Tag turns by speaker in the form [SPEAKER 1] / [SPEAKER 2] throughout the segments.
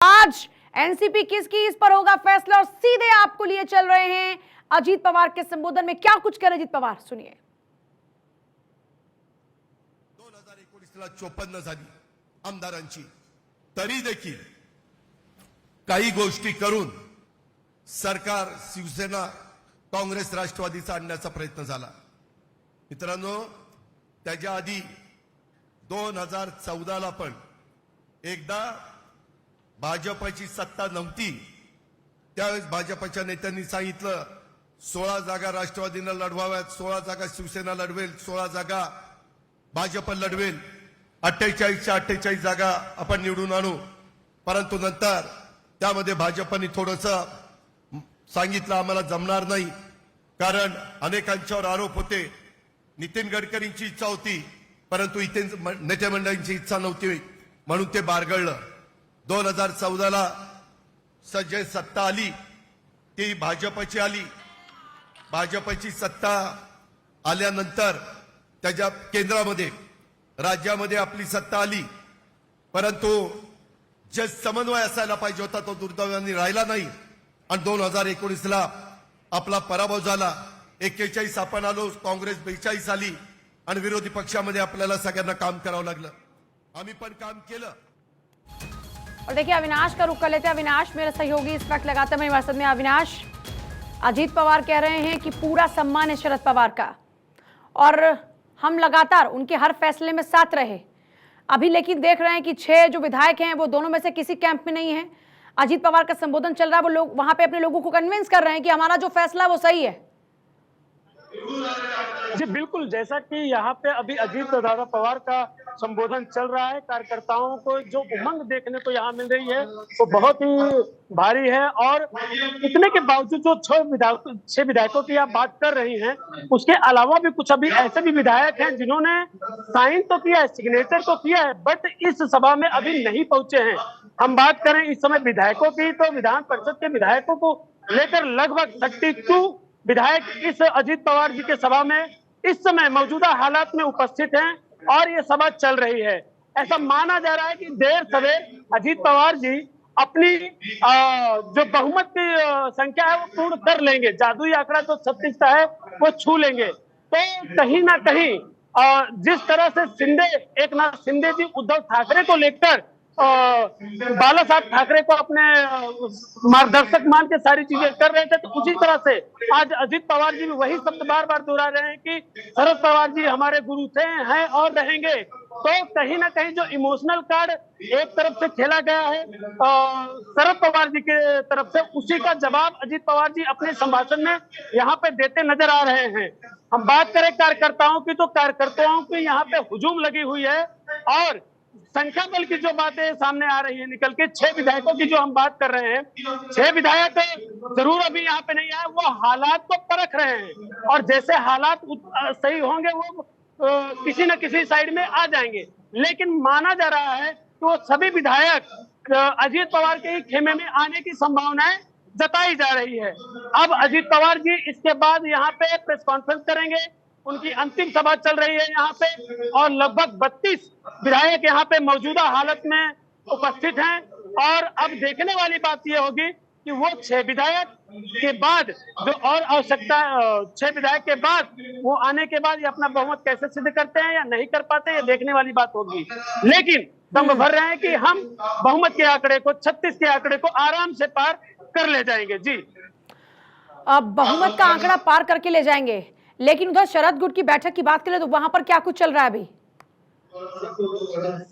[SPEAKER 1] आज एनसीपी किसकी, इस पर होगा फैसला और सीधे आपको लिए चल रहे हैं अजीत पवार के संबोधन में क्या कुछ कह रहे अजीत पवार, सुनिए।
[SPEAKER 2] 2019ला 54 झाली आमदारांची, तरी देखील काही गोष्टी करून सरकार शिवसेना काँग्रेस राष्ट्रवादीचा आणण्याचा प्रयत्न झाला। मित्रांनो, त्याच्या आधी 2014ला पण एकदा भाजपची सत्ता नव्हती, त्यावेळेस भाजपच्या नेत्यांनी सांगितलं 16 जागा राष्ट्रवादीने लढवाव्यात, 16 जागा शिवसेना लढवेल, 16 जागा भाजप लढवेल, 48च्या 48 जागा आपण निवडून आणू। परंतु नंतर त्यामध्ये भाजपने थोडंसं सांगितलं आम्हाला जमणार नाही, कारण अनेकांच्यावर आरोप होते। नितीन गडकरींची इच्छा होती परंतु इथे नेते मंडळींची इच्छा नव्हती, म्हणून ते बारगळलं। 2014ला जे सत्ता आली ती भाजपची आली। भाजपची सत्ता आल्यानंतर त्याच्या केंद्रामध्ये राज्यामध्ये आपली सत्ता आली, परंतु जे समन्वय असायला पाहिजे होता तो दुर्दैवाने राहिला नाही आणि 2019ला आपला पराभव झाला। 41 आपण आलो, काँग्रेस 42 आली आणि विरोधी पक्षामध्ये आपल्याला सगळ्यांना काम करावं लागलं। आम्ही पण काम केलं।
[SPEAKER 1] और देखिए अविनाश का रुख कर लेते हैं। अविनाश मेरे सहयोगी इस वक्त लगातार मेरे वसत में। अविनाश, अजीत पवार कह रहे हैं कि पूरा सम्मान है शरद पवार का और हम लगातार उनके हर फैसले में साथ रहे। अभी लेकिन देख रहे हैं कि 6 जो विधायक हैं वो दोनों में से किसी कैंप में नहीं है। अजीत पवार का संबोधन चल रहा है, वो लोग वहां पे अपने लोगों को कन्विंस कर रहे हैं कि हमारा जो फैसला है वो सही है।
[SPEAKER 3] जी बिल्कुल, जैसा कि यहाँ पे अभी अजीत दादा पवार का संबोधन चल रहा है, कार्यकर्ताओं को जो उमंग देखने को यहाँ मिल रही है वो बहुत ही भारी है। और इतने के बावजूद जो 6 विधायकों की आप बात कर रही हैं, उसके अलावा भी कुछ अभी ऐसे भी विधायक हैं जिन्होंने साइन तो किया है, सिग्नेचर तो किया है, बट इस सभा में अभी नहीं पहुंचे हैं। हम बात करें इस समय विधायकों की, तो विधान परिषद के विधायकों को लेकर लगभग 32 विधायक इस अजीत पवार जी के सभा में इस समय मौजूदा हालात में उपस्थित हैं और ये सभा चल रही है। ऐसा माना जा रहा है कि देर सवेर अजीत पवार जी अपनी जो बहुमत की संख्या है वो पूर्ण कर लेंगे। जादुई आंकड़ा जो 36 का है वो छू लेंगे। तो कहीं ना कहीं जिस तरह से एकनाथ शिंदे जी उद्धव ठाकरे को लेकर बाला साहब ठाकरे को अपने मार्गदर्शक मान के सारी चीजें कर रहे थे, तो उसी तरह से आज अजीत पवार जी भी वही शब्द बार बार दोहरा रहे हैं कि शरद पवार जी हमारे गुरु थे, हैं और रहेंगे। तो कहीं ना कहीं जो इमोशनल कार्ड एक तरफ से खेला गया है शरद पवार जी के तरफ से, उसी का जवाब अजीत पवार जी अपने संभाषण में यहाँ पे देते नजर आ रहे हैं। हम बात करें कार्यकर्ताओं की, तो कार्यकर्ताओं की यहाँ पे हुजूम लगी हुई है और संख्या बल की जो बातें सामने आ रही है निकल के, 6 विधायकों की जो हम बात कर रहे हैं, 6 विधायक जरूर अभी यहाँ पे नहीं आए, वो हालात को परख रहे हैं और जैसे हालात सही होंगे वो किसी न किसी साइड में आ जाएंगे। लेकिन माना जा रहा है कि वो सभी विधायक अजीत पवार के ही खेमे में आने की संभावनाएं जताई जा रही है। अब अजीत पवार जी इसके बाद यहाँ पे प्रेस कॉन्फ्रेंस करेंगे, उनकी अंतिम सभा चल रही है यहाँ पे और लगभग 32 विधायक यहाँ पे मौजूदा हालत में उपस्थित हैं। और अब देखने वाली बात यह होगी कि वो 6 विधायक के बाद जो और आवश्यकता 6 विधायक के बाद वो आने के बाद ये अपना बहुमत कैसे सिद्ध करते हैं या नहीं कर पाते, ये देखने वाली बात होगी। लेकिन दम भर रहे हैं कि हम बहुमत के आंकड़े को, 36 के आंकड़े को आराम से पार कर ले जाएंगे। जी,
[SPEAKER 1] अब बहुमत का आंकड़ा पार करके ले जाएंगे। लेकिन उधर शरद गुट की बैठक की बात करें तो वहां पर क्या कुछ चल रहा है अभी?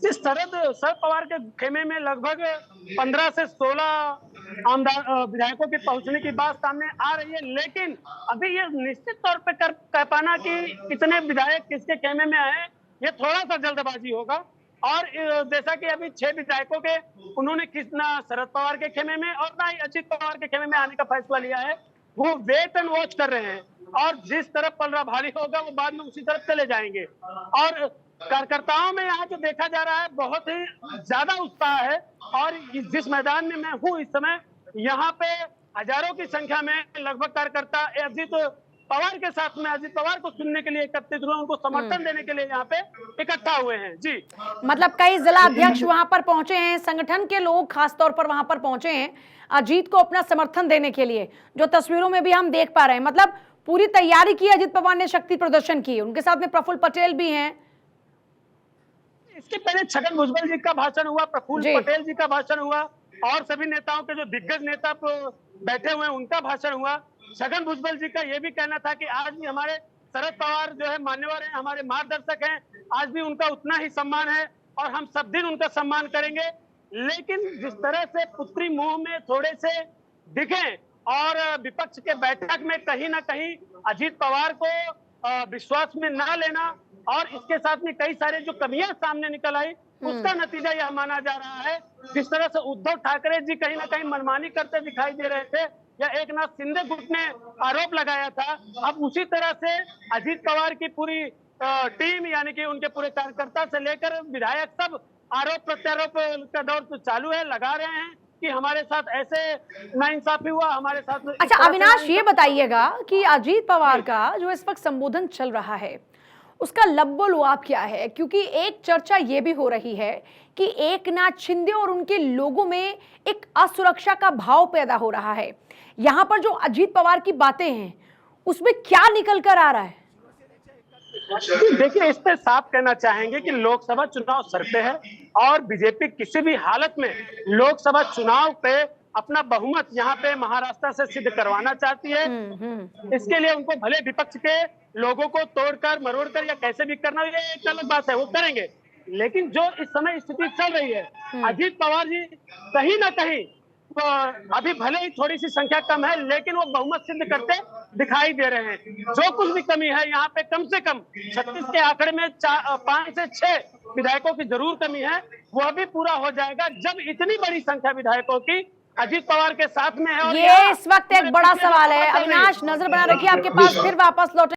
[SPEAKER 3] शरद पवार के खेमे में लगभग 15 से 16 विधायकों के पहुंचने की बात सामने आ रही है। लेकिन अभी ये निश्चित तौर पे कह पाना कि कितने विधायक किसके खेमे में आए, ये थोड़ा सा जल्दबाजी होगा। और जैसा कि अभी 6 विधायकों के उन्होंने कितना शरद पवार के खेमे में और ना ही अजीत पवार के खेमे में आने का फैसला लिया है, वो वेट एंड वॉच कर रहे हैं और जिस तरफ पलड़ा भारी होगा वो बाद में उसी तरफ चले जाएंगे। और कार्यकर्ताओं में यहाँ जो देखा जा रहा है बहुत ही ज्यादा उत्साह है और जिस मैदान में मैं हूँ इस समय, यहाँ पे हजारों की संख्या में लगभग कार्यकर्ता अजीत पवार के साथ में अजीत पवार को सुनने के लिए एकत्रित हुए, उनको समर्थन देने के लिए यहाँ पे इकट्ठा हुए हैं। जी,
[SPEAKER 1] मतलब कई जिला अध्यक्ष वहां पर पहुंचे हैं, संगठन के लोग खासतौर पर वहां पर पहुंचे हैं अजीत को अपना समर्थन देने के लिए, जो तस्वीरों में भी हम देख पा रहे हैं। मतलब पूरी तैयारी की अजीत पवार ने, शक्ति प्रदर्शन की, उनके साथ में प्रफुल्ल पटेल भी हैं।
[SPEAKER 3] इसके पहले छगन भुजबल जी का भाषण हुआ, प्रफुल्ल पटेल जी का भाषण हुआ और सभी नेताओं के जो दिग्गज नेता बैठे हुए हैं उनका भाषण हुआ। छगन भुजबल जी का यह भी कहना था कि आज भी हमारे शरद पवार जो है मान्यवर हैं, हमारे मार्गदर्शक हैं, आज भी उनका उतना ही सम्मान है और हम सब दिन उनका सम्मान करेंगे। लेकिन जिस तरह से पुत्री मुंह में थोड़े से दिखे और विपक्ष के बैठक में कहीं ना कहीं अजीत पवार को विश्वास में ना लेना और इसके साथ में कई सारे जो कमियां सामने निकल आई, उसका नतीजा यह माना जा रहा है। जिस तरह से उद्धव ठाकरे जी कहीं ना कहीं मनमानी करते दिखाई दे रहे थे या एक नाथ शिंदे गुट ने आरोप लगाया था, अब उसी तरह से अजीत पवार की पूरी टीम यानी कि उनके पूरे कार्यकर्ता से लेकर विधायक सब आरोप प्रत्यारोप का दौर तो चालू है, लगा रहे हैं कि हमारे साथ ऐसे नाइंसाफी हुआ, हमारे साथ।
[SPEAKER 1] अच्छा अविनाश, ये बताइएगा कि अजीत पवार का जो इस वक्त संबोधन चल रहा है उसका लब्बो-लुआब क्या है? क्योंकि एक चर्चा ये भी हो रही है कि एक नाथ शिंदे और उनके लोगों में एक असुरक्षा का भाव पैदा हो रहा है। यहाँ पर जो अजीत पवार की बातें हैं उसमें क्या निकल कर आ रहा है?
[SPEAKER 3] देखिए, इस पे साफ कहना चाहेंगे कि लोकसभा चुनाव सर पे है और बीजेपी किसी भी हालत में लोकसभा चुनाव पे अपना बहुमत यहाँ पे महाराष्ट्र से सिद्ध करवाना चाहती है। इसके लिए उनको भले विपक्ष के लोगों को तोड़कर मरोड़कर या कैसे भी करना, ये एक अलग बात है, वो करेंगे। लेकिन जो इस समय स्थिति चल रही है, अजीत पवार जी कहीं ना कहीं अभी भले ही थोड़ी सी संख्या कम है लेकिन वो बहुमत सिद्ध करते दिखाई दे रहे हैं। जो कुछ भी कमी है यहाँ पे कम से कम 36 के आंकड़े में 5 से 6 विधायकों की जरूर कमी है, वह भी पूरा हो जाएगा जब इतनी बड़ी संख्या विधायकों की अजीत पवार के साथ में है। और
[SPEAKER 1] ये इस वक्त एक बड़ा सवाल है। अविनाश, नजर बना रखिए, आपके पास फिर वापस लौटे।